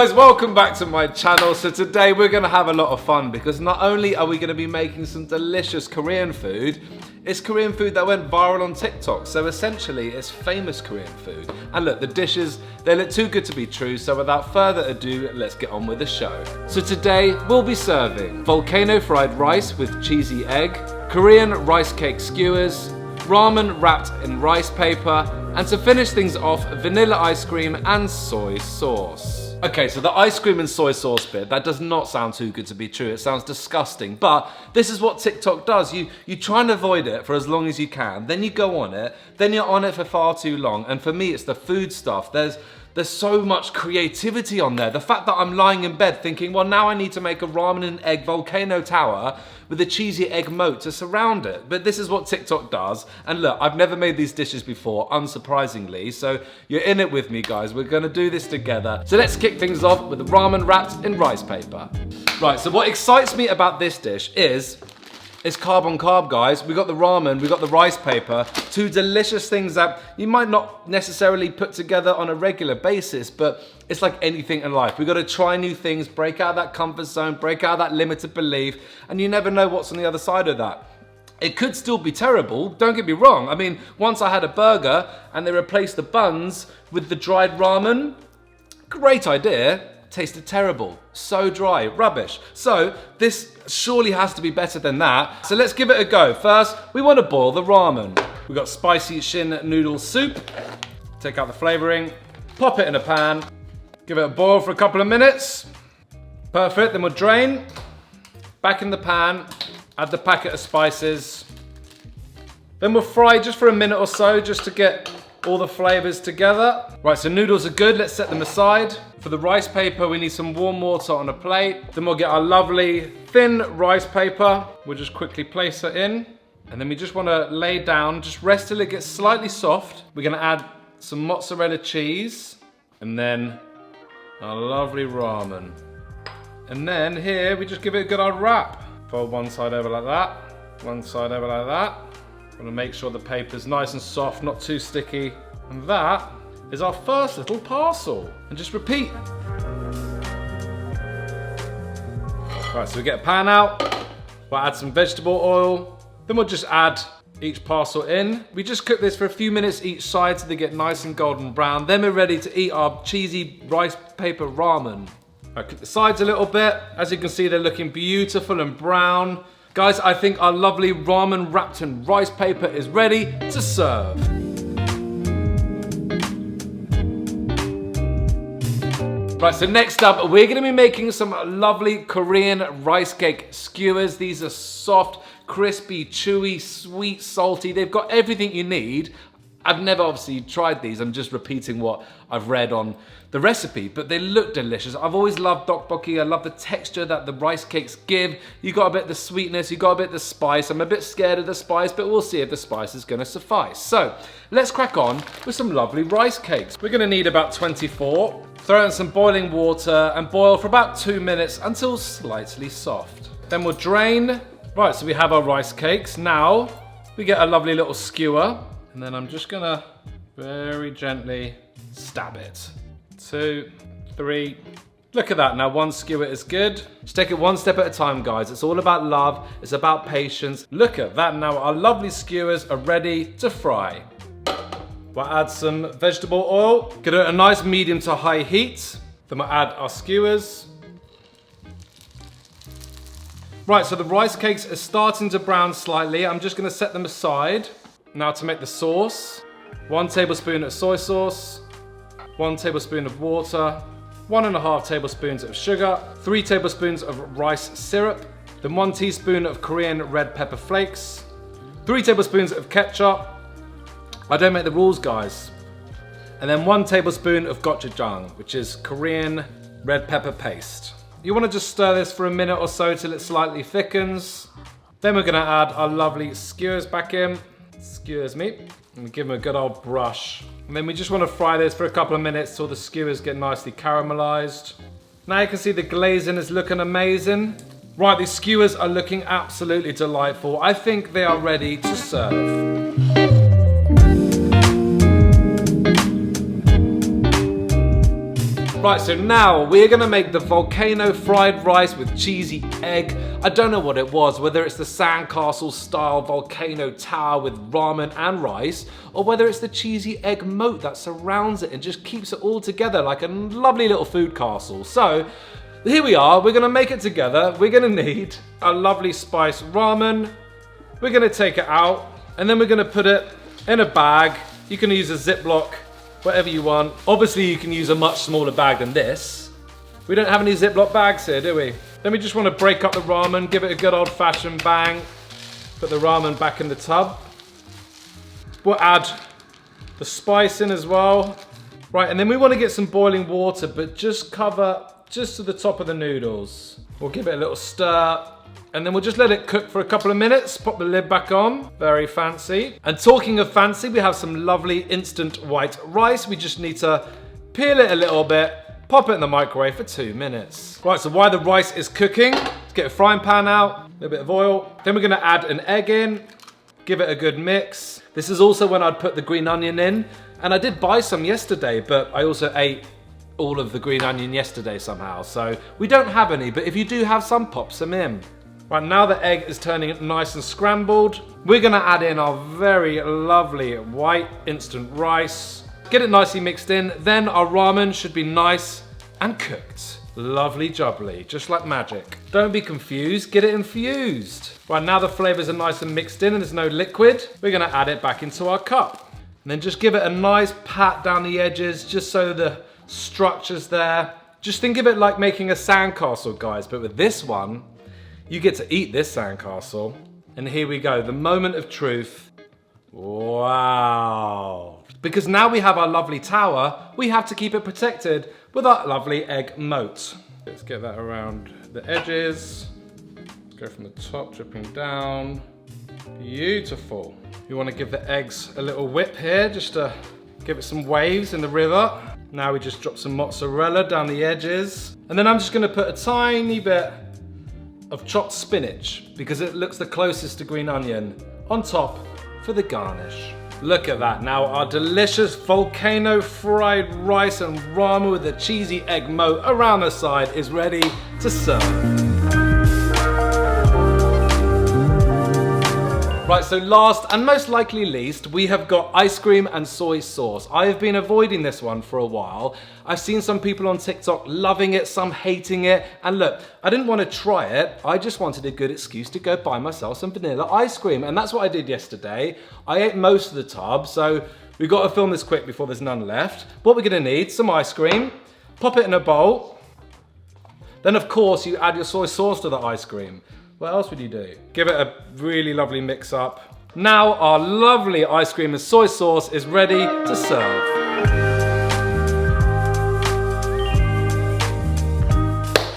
guys, welcome back to my channel. So today we're gonna have a lot of fun because not only are we gonna be making some delicious Korean food, it's Korean food that went viral on TikTok. So essentially it's famous Korean food. And look, the dishes, they look too good to be true. So without further ado, let's get on with the show. So today we'll be serving volcano fried rice with cheesy egg, Korean rice cake skewers, ramen wrapped in rice paper, and to finish things off, vanilla ice cream and soy sauce. Okay, so the ice cream and soy sauce bit, that does not sound too good to be true. It sounds disgusting, but this is what TikTok does. You try and avoid it for as long as you can, then you go on it, then you're on it for far too long, and for me, it's the food stuff. There's so much creativity on there. The fact that I'm lying in bed thinking, well, now I need to make a ramen and egg volcano tower with a cheesy egg moat to surround it. But this is what TikTok does. And look, I've never made these dishes before, unsurprisingly. So you're in it with me, guys. We're gonna do this together. So let's kick things off with the ramen wrapped in rice paper. Right, so what excites me about this dish is it's carb on carb, guys. We got the ramen, we got the rice paper, two delicious things that you might not necessarily put together on a regular basis, but it's like anything in life. We gotta try new things, break out of that comfort zone, break out of that limited belief, and you never know what's on the other side of that. It could still be terrible, don't get me wrong. I mean, once I had a burger and they replaced the buns with the dried ramen, great idea. Tasted terrible, so dry, rubbish. So this surely has to be better than that. So let's give it a go. First, we want to boil the ramen. We've got spicy shin noodle soup. Take out the flavoring, pop it in a pan, give it a boil for a couple of minutes. Perfect, then we'll drain. Back in the pan, add the packet of spices. Then we'll fry just for a minute or so, just to get all the flavors together. Right, so noodles are good, let's set them aside. For the rice paper, we need some warm water on a plate. Then we'll get our lovely thin rice paper. We'll just quickly place it in. And then we just wanna lay down, just rest till it gets slightly soft. We're gonna add some mozzarella cheese and then our lovely ramen. And then here, we just give it a good old wrap. Fold one side over like that, one side over like that. Want to make sure the paper's nice and soft, not too sticky. And that is our first little parcel. And just repeat. Right, so we get a pan out. We'll add some vegetable oil. Then we'll just add each parcel in. We just cook this for a few minutes each side so they get nice and golden brown. Then we're ready to eat our cheesy rice paper ramen. I cook the sides a little bit. As you can see, they're looking beautiful and brown. Guys, I think our lovely ramen wrapped in rice paper is ready to serve. Right, so next up, we're gonna be making some lovely Korean rice cake skewers. These are soft, crispy, chewy, sweet, salty. They've got everything you need. I've never obviously tried these, I'm just repeating what I've read on the recipe, but they look delicious. I've always loved tteokbokki. I love the texture that the rice cakes give. You got a bit of the sweetness, you got a bit of the spice. I'm a bit scared of the spice, but we'll see if the spice is gonna suffice. So let's crack on with some lovely rice cakes. We're gonna need about 24. Throw in some boiling water and boil for about 2 minutes until slightly soft. Then we'll drain. Right, so we have our rice cakes. Now we get a lovely little skewer. And then I'm just gonna very gently stab it. 2, 3. Look at that, now one skewer is good. Just take it one step at a time, guys. It's all about love, it's about patience. Look at that, now our lovely skewers are ready to fry. We'll add some vegetable oil. Get it at a nice medium to high heat. Then we'll add our skewers. Right, so the rice cakes are starting to brown slightly. I'm just gonna set them aside. Now to make the sauce, 1 tablespoon of soy sauce, 1 tablespoon of water, 1.5 tablespoons of sugar, 3 tablespoons of rice syrup, then 1 teaspoon of Korean red pepper flakes, 3 tablespoons of ketchup. I don't make the rules, guys. And then 1 tablespoon of gochujang, which is Korean red pepper paste. You wanna just stir this for a minute or so till it slightly thickens. Then we're gonna add our lovely skewers back in. Skewers meat, and we give them a good old brush. And then we just want to fry this for a couple of minutes till the skewers get nicely caramelized. Now you can see the glazing is looking amazing. Right, these skewers are looking absolutely delightful. I think they are ready to serve. Right, so now we're gonna make the volcano fried rice with cheesy egg. I don't know what it was, whether it's the sandcastle style volcano tower with ramen and rice, or whether it's the cheesy egg moat that surrounds it and just keeps it all together like a lovely little food castle. So here we are, we're gonna make it together. We're gonna need a lovely spiced ramen. We're gonna take it out and then we're gonna put it in a bag. You can use a Ziploc, whatever you want. Obviously you can use a much smaller bag than this. We don't have any Ziploc bags here, do we? Then we just want to break up the ramen, give it a good old fashioned bang. Put the ramen back in the tub. We'll add the spice in as well. Right, and then we want to get some boiling water, but just cover just to the top of the noodles. We'll give it a little stir, and then we'll just let it cook for a couple of minutes, pop the lid back on. Very fancy. And talking of fancy, we have some lovely instant white rice. We just need to peel it a little bit, pop it in the microwave for 2 minutes. Right, so while the rice is cooking, let's get a frying pan out, a little bit of oil. Then we're gonna add an egg in, give it a good mix. This is also when I'd put the green onion in, and I did buy some yesterday, but I also ate all of the green onion yesterday somehow. So we don't have any, but if you do have some, pop some in. Right, now the egg is turning nice and scrambled. We're gonna add in our very lovely white instant rice. Get it nicely mixed in, then our ramen should be nice and cooked. Lovely jubbly, just like magic. Don't be confused, get it infused. Right, now the flavors are nice and mixed in and there's no liquid. We're gonna add it back into our cup. And then just give it a nice pat down the edges, just so the structure's there. Just think of it like making a sandcastle, guys, but with this one, you get to eat this sandcastle. And here we go, the moment of truth. Wow. Because now we have our lovely tower, we have to keep it protected with our lovely egg moat. Let's get that around the edges. Let's go from the top, dripping down. Beautiful. You want to give the eggs a little whip here, just to give it some waves in the river. Now we just drop some mozzarella down the edges. And then I'm just gonna put a tiny bit of chopped spinach, because it looks the closest to green onion, on top for the garnish. Look at that. Now our delicious volcano fried rice and ramen with a cheesy egg moat around the side is ready to serve. Right, so last and most likely least, we have got ice cream and soy sauce. I have been avoiding this one for a while. I've seen some people on TikTok loving it, some hating it. And look, I didn't want to try it. I just wanted a good excuse to go buy myself some vanilla ice cream. And that's what I did yesterday. I ate most of the tub, so we've got to film this quick before there's none left. What we're gonna need, some ice cream, pop it in a bowl. Then of course you add your soy sauce to the ice cream. What else would you do? Give it a really lovely mix up. Now our lovely ice cream and soy sauce is ready to serve.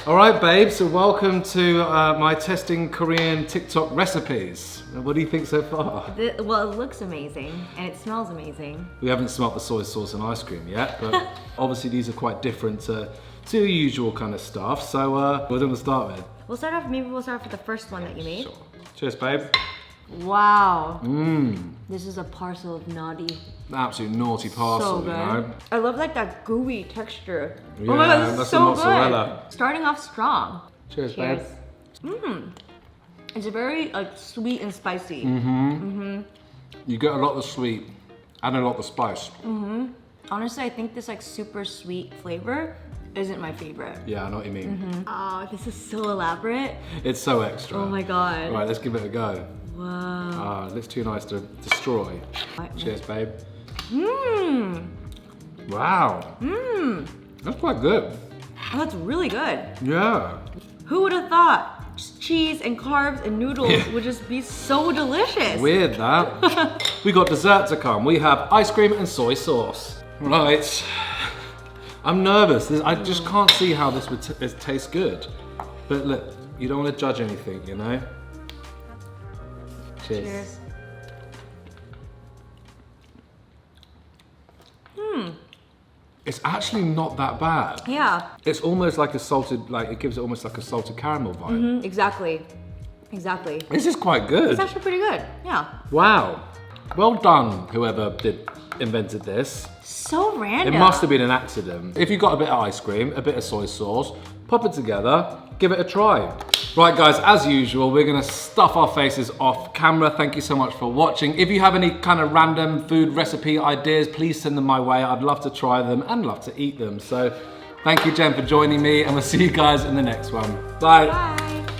All right, babe, so welcome to my testing Korean TikTok recipes. What do you think so far? Well, it looks amazing and it smells amazing. We haven't smelt the soy sauce and ice cream yet, but obviously these are quite different to the usual kind of stuff. So what do we start with? We'll start off with the first one that you made. Sure. Cheers, babe. Wow. This is a parcel of naughty. Absolute naughty parcel, So good. you know? I love like that gooey texture. Yeah, oh my god, this is that's so the mozzarella. good. Starting off strong. Cheers, Cheers. babe. It's very like sweet and spicy. You get a lot of the sweet and a lot of the spice. Honestly, I think this like super sweet flavor isn't my favorite. Yeah, I know what you mean. Oh, this is so elaborate. It's so extra. Oh my god. All right, let's give it a go. Wow. It looks too nice to destroy. Cheers, babe. Wow. That's quite good. Oh, that's really good. Yeah. Who would have thought cheese and carbs and noodles would just be so delicious? Weird that. We got dessert to come. We have ice cream and soy sauce. Right. I'm nervous. I just can't see how this would taste good. But look, you don't want to judge anything, you know? Cheers. Cheers. It's actually not that bad. Yeah. It's almost like a salted, like it gives it almost like a salted caramel vibe. Exactly. This This is quite good. It's actually pretty good. Yeah. Wow. Well done, whoever did invented this. So random. It must have been an accident. If you've got a bit of ice cream, a bit of soy sauce, pop it together, give it a try. Right guys, as usual, we're gonna stuff our faces off camera. Thank you so much for watching. If you have any kind of random food recipe ideas, please send them my way. I'd love to try them and love to eat them. So thank you, Jen, for joining me, and we'll see you guys in the next one. Bye. Bye.